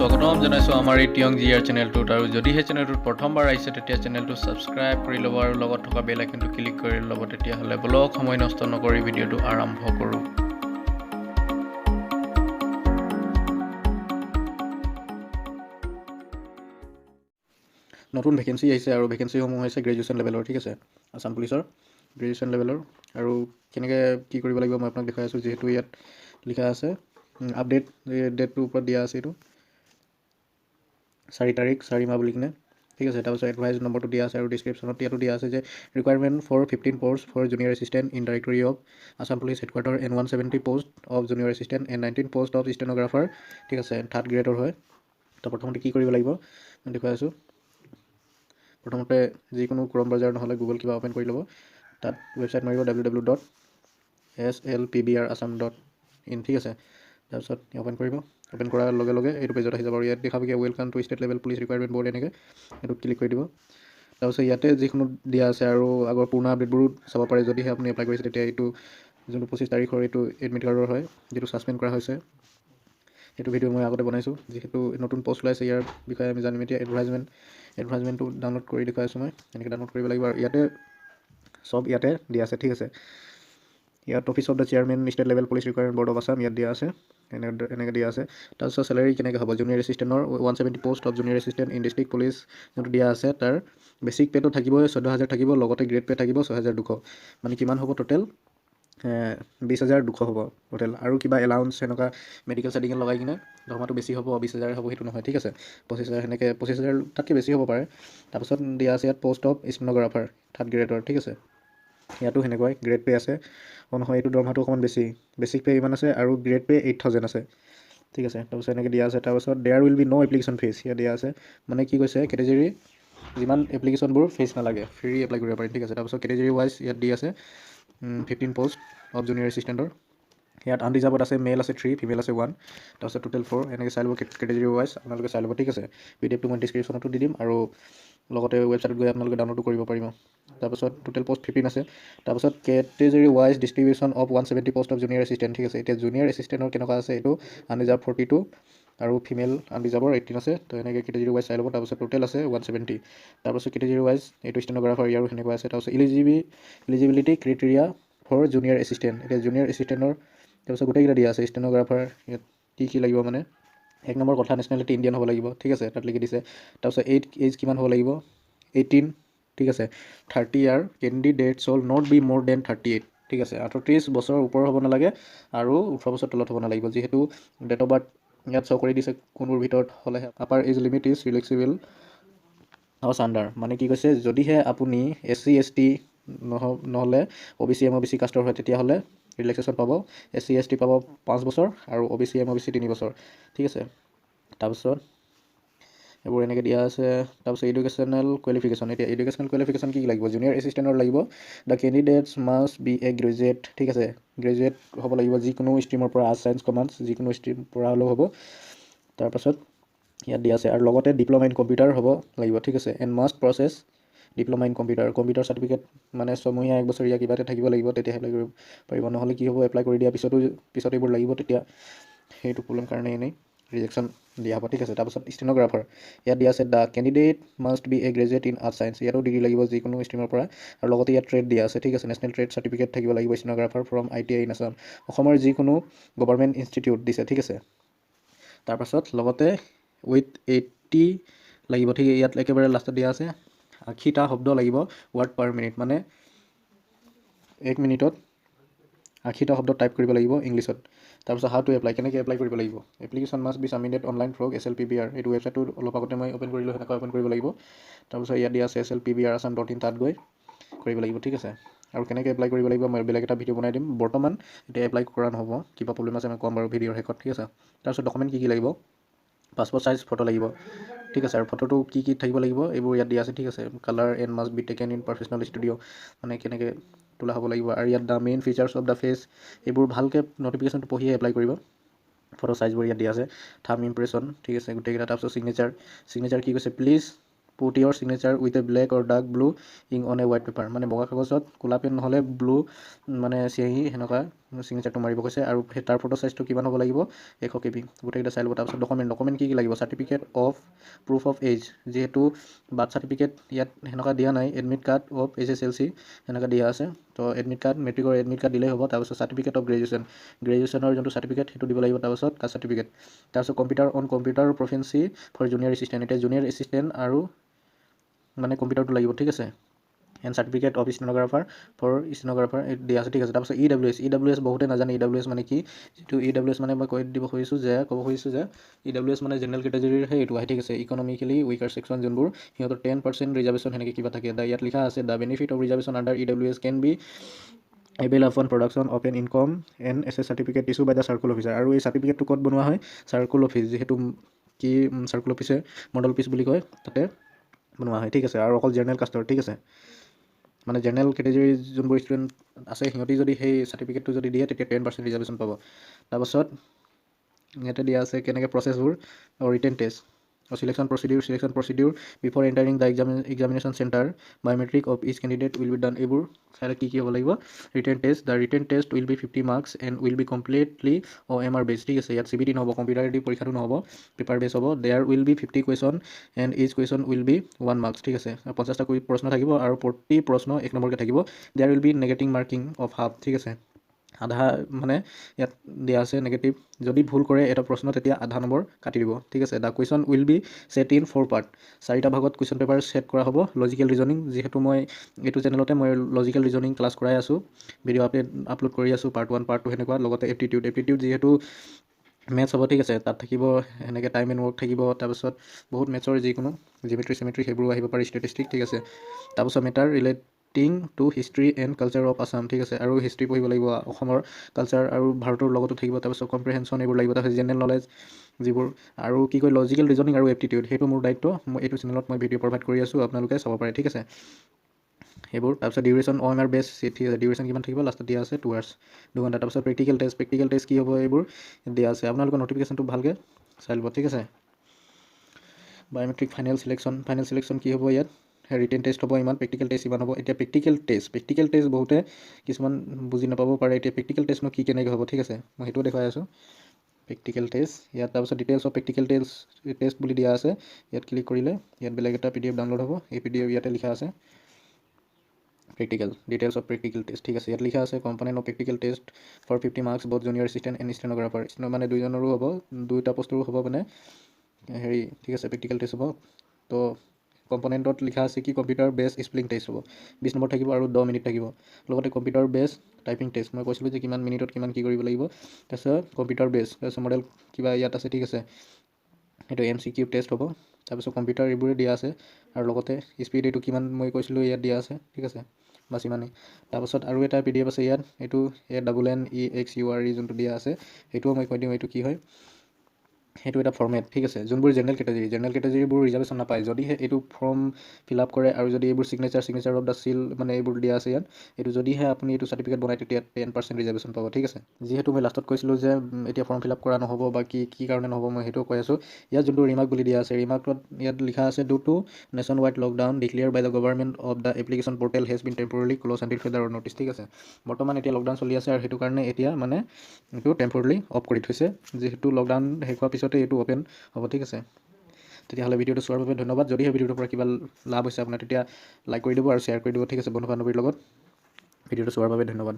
স্বাগতম জনাইছোঁ আমাৰ এই টিয়ং জিআৰ চেনেলটোত। আৰু যদিহে চেনেলটোত প্ৰথমবাৰ আহিছে তেতিয়া চেনেলটো ছাবস্ক্ৰাইব কৰি ল'ব আৰু লগত থকা বেল আইকনটো ক্লিক কৰি ল'ব। তেতিয়াহ'লে বলক সময় নষ্ট নকৰি ভিডিঅ'টো আৰম্ভ কৰোঁ। নতুন ভেকেঞ্চি আহিছে আৰু ভেকেঞ্চিসমূহ হৈছে গ্ৰেজুৱেশ্যন লেভেলৰ, ঠিক আছে, আছাম পুলিচৰ গ্ৰেজুৱেশ্যন লেভেলৰ। আৰু কেনেকৈ কি কৰিব লাগিব মই আপোনাক দেখাই আছোঁ। যিহেতু ইয়াত লিখা আছে আপডেট, ডেটটোৰ ওপৰত দিয়া আছে, এইটো 4 তাৰিখ 4 মাহ বুলি কিনে, ঠিক আছে। তাৰপিছত এডভাইজ নম্বৰটো দিয়া আছে আৰু ডিছক্ৰিপশ্যনত ইয়াতো দিয়া আছে যে requirement for 15 post for junior assistant in directory of Assam police headquarter and 170 post of junior assistant and 19 post of stenographer, ঠিক আছে, 3rd গ্ৰেডৰ হয়। তো প্ৰথমতে কি কৰিব লাগিব মই দেখুৱাই আছোঁ। প্ৰথমতে যিকোনো ক্ৰম ব্ৰাউজাৰ নহ'লে গুগল কিবা অ'পেন কৰি ল'ব। তাত ৱেবছাইট মাৰিব www.slpbrassam.in, ঠিক আছে। তাৰপিছত অ'পেন কৰিব। অ'পেন কৰাৰ লগে লগে এইটো পেজত আহি যাব আৰু ইয়াত দেখাব welcome to state level police requirement board, এনেকৈ এইটোত ক্লিক কৰি দিব। তাৰপিছত ইয়াতে যিকোনো দিয়া আছে আৰু আগৰ পুৰণা আপডেটবোৰো চাব পাৰে যদিহে আপুনি এপ্লাই কৰিছে। তেতিয়া এইটো যোনটো 25 তাৰিখৰ এইটো এডমিট কাৰ্ডৰ হয়, যিটো ছাছপেণ্ড কৰা হৈছে। সেইটো ভিডিঅ' মই আগতে বনাইছোঁ। যিহেতু নতুন পষ্ট ওলাইছে ইয়াৰ বিষয়ে আমি জানিম এতিয়া। এডভাৰটাইজমেণ্টটো ডাউনলোড কৰি দেখুৱাই আছোঁ মই। এনেকৈ ডাউনলোড কৰিব লাগিব আৰু ইয়াতে চব ইয়াতে দিয়া আছে, ঠিক আছে। ইয়াত office of the chairman state level police requirement board of Assam ইয়াত দিয়া আছে, এনেকৈ দিয়া আছে। তাৰপিছত চেলাৰী কেনেকৈ হ'ব, জুনিয়ৰ এছিষ্টেণ্টৰ 170 post of junior assistant in district police যোনটো দিয়া আছে তাৰ বেছিক পে'টো থাকিবই 14,000 থাকিব, লগতে গ্ৰেড পে' থাকিব 6,200। মানে কিমান হ'ব টোটেল 20,200 হ'ব টোটেল। আৰু কিবা এলাউন্স সেনেকুৱা মেডিকেল চেডিকেল লগাই কিনে দৰমহাটো বেছি হ'ব, 20,000 হ'ব সেইটো নহয়, ঠিক আছে। 25,000 সেনেকৈ 25,000 তাতকৈ বেছি হ'ব পাৰে। তাৰপাছত দিয়া আছে ইয়াত পষ্ট অফ ষ্টেন'গ্ৰাফাৰ 3rd গ্ৰেডৰ, ঠিক আছে। ইয়াতো সেনেকুৱাই গ্ৰেড পে' আছে। নহয় এইটো দৰমহাটো অকণমান বেছি, বেছিক পে' ইমান আছে আৰু গ্ৰেড পে' 8,000 আছে, ঠিক আছে। তাৰপিছত এনেকৈ দিয়া আছে। তাৰপাছত there will be no' application fees ইয়াত দিয়া আছে। মানে কি কৈছে কেটেগৰী যিমান এপ্লিকেশ্যনবোৰ ফিজ নালাগে, ফ্ৰী এপ্লাই কৰিব পাৰি, ঠিক আছে। তাৰপিছত কেটেগৰী ৱাইজ ইয়াত দি আছে 15 পষ্ট অফ জুনিয়ৰ এছিষ্টেণ্টৰ। ইয়াত আনৰিজাৰ্ভত আছে মেল আছে 3, ফিমেল আছে 1, তাৰপিছত টোটেল 4। এনেকৈ চাই ল'ব কেটেগৰী ৱাইজ আপোনালোকে চাই ল'ব, ঠিক আছে। পিডিএফটো মই ডিছক্ৰিপশ্যনতো দি দিম আৰু লগতে ৱেবছাইটত গৈ আপোনালোকে ডাউনলোডো কৰিব পাৰিব। তাৰপাছত টোটেল পষ্ট 15 আছে। তাৰপাছত category wise distribution of 170 post of junior assistant, ঠিক আছে। এতিয়া জুনিয়ৰ এছিষ্টেণ্টৰ কেনেকুৱা আছে এইটো আনৰিজাৰ্ভ 42 আৰু ফিমেল আনৰিজাৰ্ভৰ 18 আছে। তো এনেকৈ কেটেগৰী ৱাইজ চাই ল'ব। তাৰপিছত টোটেল আছে 170। তাৰপাছত কেটেগৰী ৱাইজ এইটো ষ্টেন'গ্ৰাফাৰ ইয়াৰো সেনেকুৱা আছে। তাৰপিছত eligibility criteria for junior assistant, এতিয়া জুনিয়ৰ এছিষ্টেণ্টৰ তাৰপিছত গোটেইকেইটা দিয়া আছে। ষ্টেন'গ্ৰাফাৰ ইয়াত কি লাগিব মানে 1 নম্বৰ কথা নেশ্যনেলিটি ইণ্ডিয়ান হ'ব লাগিব, ঠিক আছে, তাত লিখি দিছে। তাৰপিছত এইজ কিমান হ'ব লাগিব 18, ঠিক আছে। 30 ইয়াৰ কেণ্ডিডেট শ্বল নট বি মোৰ দেন 38, ঠিক আছে। 38 বছৰৰ ওপৰ হ'ব নালাগে আৰু 18 বছৰ তলত হ'ব নালাগিব। যিহেতু ডেট অফ বাৰ্থ ইয়াত শ্ব' কৰি দিছে কোনবোৰ ভিতৰত হ'লেহে। Upper age limit is relaxable হাউচ আণ্ডাৰ, মানে কি কৈছে যদিহে আপুনি SC ST নহ'লে OBC MOBC কাষ্টৰ হয় তেতিয়াহ'লে ৰিলেক্সেশ্যন পাব। SC ST পাব 5 বছৰ আৰু OBC MOBC 3 বছৰ, ঠিক আছে। তাৰপিছত এইবোৰ এনেকৈ দিয়া আছে। তাৰপিছত এডুকেশ্যনেল কোৱালিফিকেশ্যন, এতিয়া এডুকেশ্যনেল কোৱালিফিকেশ্যন কি লাগিব, জুনিয়ৰ এছিষ্টেণ্টৰ লাগিব। The candidates must B A graduate, ঠিক আছে, গ্ৰেজুৱেট হ'ব লাগিব যিকোনো ষ্ট্ৰীমৰ পৰা, আৰ্টছ ছায়েন্স কমাৰ্চ যিকোনো ষ্ট্ৰীম পৰা হ'লেও হ'ব। তাৰপাছত ইয়াত দিয়া আছে আৰু লগতে ডিপ্ল'মা ইন কম্পিউটাৰ হ'ব লাগিব, ঠিক আছে। And must process diploma in computer certificate মানে ছমহীয়া 1 বছৰীয়া কিবা এটা থাকিব লাগিব, তেতিয়া এপ্লাই কৰিব পাৰিব। নহ'লে কি হ'ব এপ্লাই কৰি দিয়াৰ পিছত এইবোৰ লাগিব, তেতিয়া সেইটো প্ৰব্লেম কাৰণে এনেই ৰিজেকশ্যন দিয়া হ'ব, ঠিক আছে। তাৰপাছত ষ্টেন'গ্ৰাফাৰ ইয়াত দিয়া আছে the candidate must B A graduate in arts science, ইয়াতো ডিগ্ৰী লাগিব যিকোনো ষ্ট্ৰীমৰ পৰা। আৰু লগতে ইয়াত ট্ৰেড দিয়া আছে, ঠিক আছে। নেশ্যনেল ট্ৰেড চাৰ্টিফিকেট থাকিব লাগিব stenographer from ITI in Assam, অসমৰ যিকোনো গভৰ্ণমেণ্ট ইনষ্টিটিউট দিছে, ঠিক আছে। তাৰপাছত লগতে উইথ 80 লাগিব, ঠিক ইয়াত একেবাৰে লাষ্টত দিয়া আছে 80টা শব্দ লাগিব ৱাৰ্ড পাৰ মিনিট, মানে 1 মিনিটত 80টা শব্দ টাইপ কৰিব লাগিব ইংলিছত। তাৰপিছত হাউ টু এপ্লাই, কেনেকৈ এপ্লাই কৰিব লাগিব, application must B submitted online through SLPBR, এইটো ৱেবছাইটটো অলপ আগতে মই অ'পেন কৰিলোঁ, সেনেকৈ অ'পেন কৰিব লাগিব। তাৰপিছত ইয়াত দিয়া আছে slpbrassam.in, তাত গৈ কৰিব লাগিব, ঠিক আছে। আৰু কেনেকৈ এপ্লাই কৰিব লাগিব মই বেলেগ এটা ভিডিঅ' বনাই দিম। বৰ্তমান এতিয়া এপ্লাই কৰা নহ'ব, কিবা প্ৰব্লেম আছে মই ক'ম বাৰু ভিডিঅ'ৰ শেষত, ঠিক আছে। তাৰপিছত ডকুমেণ্ট কি লাগিব, পাছপৰ্ট চাইজ ফটো লাগিব, ঠিক আছে। আৰু ফটোটো কি থাকিব লাগিব এইবোৰ ইয়াত দিয়া আছে, ঠিক আছে। Colour and must be taken in professional studio', মানে কেনেকৈ তোলা হ'ব লাগিব। আৰু ইয়াত the main features of the face, এইবোৰ ভালকৈ ন'টিফিকেশ্যনটো পঢ়িয়ে এপ্লাই কৰিব। ফটো চাইজবোৰ ইয়াত দিয়া আছে, থাম্ব ইমপ্ৰেশ্যন, ঠিক আছে, গোটেইকেইটা। তাৰপিছত চিগনেচাৰ কি কৈছে, please put your signature with a black or dark blue ink on a white paper, মানে বগা কাগজত ক'লা পেন নহ'লে ব্লু মানে চিয়াহী সেনেকুৱা চিগনেচাৰটো মাৰিব কৈছে আৰু তাৰ ফটো চাইজটো কিমান হ'ব লাগিব 100 KB গোটেইকেইটা চাই ল'ব। তাৰপিছত ডকুমেণ্ট কি লাগিব certificate of proof of age যিহেতু বাৰ্থ চাৰ্টিফিকেট ইয়াত সেনেকুৱা দিয়া নাই এডমিট কাৰ্ড অফ SSLC সেনেকৈ দিয়া আছে তো এডমিট কাৰ্ড মেট্ৰিকৰ এডমিট কাৰ্ড দিলেই হ'ব। তাৰপিছত চাৰ্টিফিকেট অফ গ্ৰেজুৱেশ্যনৰ যোনটো চাৰ্টিফিকেট সেইটো দিব লাগিব। তাৰপিছত কাষ্ট চাৰ্টিফিকেট তাৰপিছত computer proficiency for junior assistant এতিয়া জুনিয়ৰ এছিষ্টেণ্ট আৰু মানে কম্পিউটাৰটো লাগিব ঠিক আছে and certificate of stenographer for stenographer দিয়া আছে ঠিক আছে। তাৰপিছত EWS বহুতে নাজানে EWS মানে কি যিটো EWS মানে মই ক'ব খুজিছোঁ যে EWS মানে জেনেৰেল কেটেগৰীৰহে এইটো আহে ঠিক আছে ইকনমিকেলি উইকাৰ ছেকশ্যন যোনবোৰ সিহঁতৰ 10% ৰিজাৰ্ভেশ্যন সেনেকৈ কিবা থাকে ইয়াত লিখা আছে the benefit of reservation under EWS can be avail upon production of an income and SS certificate issue by the circle officer আৰু এই চাৰ্টিফিকেটটো ক'ত বনোৱা হয় চাৰ্কুল অফিচ যিহেতু কি চাৰ্কুল অফিচে মডেল অফিচ বুলি কয় তাতে বনোৱা হয় ঠিক আছে। আৰু অকল জেনেৰেল কাষ্টৰ ঠিক আছে মানে জেনেৰেল কেটেগৰী যোনবোৰ ষ্টুডেণ্ট আছে সিহঁতি যদি সেই চাৰ্টিফিকেটটো যদি দিয়ে তেতিয়া 10% ৰিজাৰ্ভেশ্যন পাব। তাৰপাছত ইয়াতে দিয়া আছে কেনেকৈ প্ৰচেছবোৰ written test selection procedure before entering the examination centre biometric of each candidate will be done এইবোৰ চাই কি হ'ব লাগিব written test will be 50 marks and will be completely OMR based ঠিক আছে ইয়াত CBT নহ'ব কম্পিউটাৰেদি পৰীক্ষাটো নহ'ব পেপাৰ বেছ হ'ব there will be 50 question and each question will be 1 marks ঠিক আছে 50টা প্ৰশ্ন থাকিব আৰু প্ৰতি প্ৰশ্ন 1 নম্বৰকৈ থাকিব there will be negative marking of half ঠিক আছে আধা মানে ইয়াত দিয়া আছে নেগেটিভ যদি ভুল কৰে এটা প্ৰশ্ন তেতিয়া আধা নম্বৰ কাটি দিব ঠিক আছে। The question will be set in 4 part 4টা ভাগত কুৱেশ্যন পেপাৰ ছেট কৰা হ'ব। লজিকেল ৰিজনিং যিহেতু মই এইটো চেনেলতে মই লজিকেল ৰিজনিং ক্লাছ কৰাই আছোঁ ভিডিঅ' আপলোড কৰি আছোঁ পাৰ্ট 1 পাৰ্ট 2 সেনেকুৱা লগতে এপ্টিটিউড যিহেতু মেথছ হ'ব ঠিক আছে তাত থাকিব সেনেকৈ টাইম এণ্ড ৱৰ্ক থাকিব। তাৰপিছত বহুত মেথছৰ যিকোনো জিমেট্ৰি সেইবোৰো আহিব পাৰে ষ্টেটিষ্টিক ঠিক আছে। তাৰপিছত matter relating to history and culture of Assam ঠিক আছে আৰু হিষ্ট্ৰী পঢ়িব লাগিব অসমৰ কালচাৰ আৰু ভাৰতৰ লগতো থাকিব। তাৰপিছত কম্প্ৰিহেনশ্যন এইবোৰ লাগিব তাৰপিছত জেনেৰেল নলেজ যিবোৰ আৰু কি কয় লজিকেল ৰিজনিং আৰু এপ্টিটিউড সেইটো মোৰ দায়িত্ব মই এইটো চেনেলত মই ভিডিঅ' প্ৰভাইড কৰি আছোঁ আপোনালোকে চাব পাৰে ঠিক আছে সেইবোৰ। তাৰপিছত ডিউৰেশ্যন OMR বেছ ঠিক আছে ডিউৰেশ্যন কিমান থাকিব লাষ্টত দিয়া আছে 2 hours 2 ঘণ্টা। তাৰপিছত প্ৰেক্টিকেল টেষ্ট কি হ'ব এইবোৰ দিয়া আছে আপোনালোকৰ ন'টিফিকেশ্যনটো ভালকৈ চাই ল'ব ঠিক আছে। বায়'মেট্ৰিক ফাইনেল চিলেকশ্যন কি হ'ব ইয়াত ৰিটেন টেষ্ট হ'ব ইমান প্ৰেক্টিকেল টেষ্ট ইমান হ'ব। এতিয়া প্ৰেক্টিকেল টেষ্ট বহুতে কিছুমান বুজি নাপাব পাৰে এতিয়া প্ৰেক্টিকেল টেষ্টনো কি কেনেকৈ হ'ব ঠিক আছে মই সেইটোও দেখুৱাই আছোঁ প্ৰেক্টিকেল টেষ্ট ইয়াত। তাৰপিছত ডিটেইলছ অফ প্ৰেক্টিকেল টেষ্ট বুলি দিয়া আছে ইয়াত ক্লিক কৰিলে ইয়াত বেলেগ এটা PDF ডাউনলোড হ'ব এই PDF ইয়াতে লিখা আছে ডিটেইলছ অফ প্ৰেক্টিকেল টেষ্ট ঠিক আছে। ইয়াত লিখা আছে component of practical test for 50 marks both junior assistant and stenographer মানে দুইজনৰো হ'ব দুইটা পোষ্টৰো হ'ব মানে হেৰি ঠিক আছে প্ৰেক্টিকেল টেষ্ট হ'ব। তো কম্পনেণ্টত লিখা আছে কি কম্পিউটাৰ বেছ স্পেলিং টেষ্ট হ'ব 20 নম্বৰ থাকিব আৰু 10 মিনিট থাকিব। লগতে কম্পিউটাৰ বেছ টাইপিং টেষ্ট মই কৈছিলোঁ যে কিমান মিনিটত কিমান কি কৰিব লাগিব। তাৰপিছত কম্পিউটাৰ বেছ তাৰপিছত মডেল কিবা ইয়াত আছে ঠিক আছে সেইটো MCQ টেষ্ট হ'ব। তাৰপিছত কম্পিউটাৰ এইবোৰে দিয়া আছে আৰু লগতে স্পীড এইটো কিমান মই কৈছিলোঁ ইয়াত দিয়া আছে ঠিক আছে বাছ ইমানেই। তাৰপাছত আৰু এটা PDF আছে ইয়াত এইটো NNEXURE যোনটো দিয়া আছে সেইটোও মই কৈ দিওঁ এইটো কি হয় সেইটো এটা ফৰ্মেট ঠিক আছে। যোনবোৰ জেনেৰেল কেটেগৰীবোৰ ৰিজাৰ্ভেশ্যন নাপায় যদিহে এইটো ফৰ্ম ফিল আপ কৰে আৰু যদি এইবোৰ চিগনেচাৰ অফ দ্য চিল মানে এইবোৰ দিয়া আছে ইয়াত এইটো যদিহে আপুনি এইটো চাৰ্টিফিকেট বনায় তেতিয়া 10% ৰিজাৰ্ভেশ্যন পাব ঠিক আছে। যিহেতু মই লাষ্টত কৈছিলোঁ যে এতিয়া ফৰ্ম ফিল আপ কৰা নহ'ব বা কি কাৰণে নহ'ব মই সেইটোও কৈ আছোঁ। ইয়াত যোনটো ৰিমাৰ্ক বুলি দিয়া আছে ৰিমাৰ্কত ইয়াত লিখা আছে due to nationwide lockdown declare by the government of the application portal has been temporarily close until further notice ঠিক আছে। বৰ্তমান এতিয়া লকডাউন চলি আছে আৰু সেইটো কাৰণে এতিয়া মানে এইটো টেম্পৰেলি অফ কৰি থৈছে যিহেতু লকডাউন শেষ হোৱাৰ পিছতে এইটো অ'পেন হ'ব ঠিক আছে। তেতিয়াহ'লে ভিডিঅ'টো চোৱাৰ বাবে ধন্যবাদ। যদিহে ভিডিঅ'টোৰ পৰা কিবা লাভ হৈছে আপোনাৰ তেতিয়া লাইক কৰি দিব আৰু শ্বেয়াৰ কৰি দিব ঠিক আছে বন্ধু বান্ধৱীৰ লগত। ভিডিঅ'টো চোৱাৰ বাবে ধন্যবাদ।